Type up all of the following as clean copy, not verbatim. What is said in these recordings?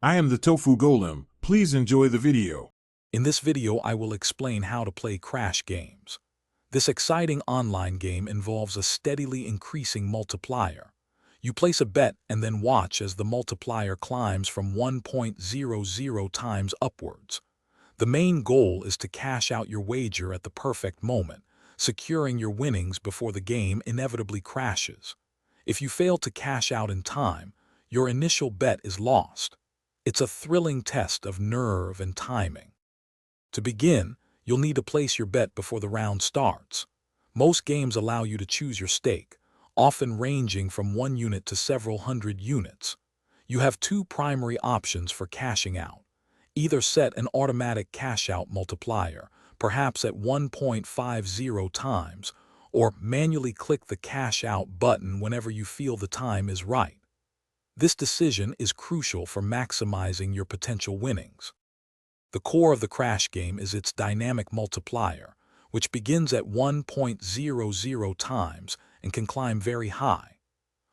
I am the Tofu Golem. Please enjoy the video. In this video, I will explain how to play Crash games. This exciting online game involves a steadily increasing multiplier. You place a bet and then watch as the multiplier climbs from 1.00 times upwards. The main goal is to cash out your wager at the perfect moment, securing your winnings before the game inevitably crashes. If you fail to cash out in time, your initial bet is lost. It's a thrilling test of nerve and timing. To begin, you'll need to place your bet before the round starts. Most games allow you to choose your stake, often ranging from 1 unit to several hundred units. You have two primary options for cashing out. Either set an automatic cash-out multiplier, perhaps at 1.50 times, or manually click the cash out button whenever you feel the time is right. This decision is crucial for maximizing your potential winnings. The core of the Crash game is its dynamic multiplier, which begins at 1.00 times and can climb very high.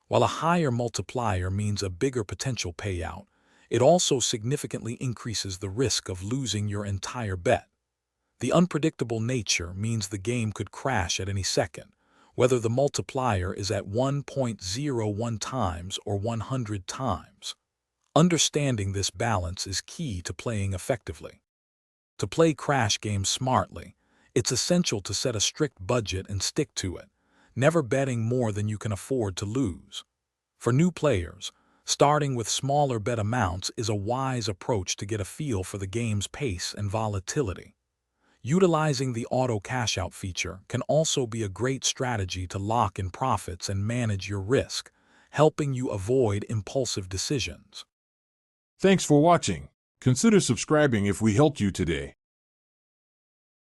While a higher multiplier means a bigger potential payout, it also significantly increases the risk of losing your entire bet. The unpredictable nature means the game could crash at any second, whether the multiplier is at 1.01 times or 100 times. Understanding this balance is key to playing effectively. To play Crash games smartly, it's essential to set a strict budget and stick to it, never betting more than you can afford to lose. For new players, starting with smaller bet amounts is a wise approach to get a feel for the game's pace and volatility. Utilizing the auto cash-out feature can also be a great strategy to lock in profits and manage your risk, helping you avoid impulsive decisions. Thanks for watching. Consider subscribing if we helped you today.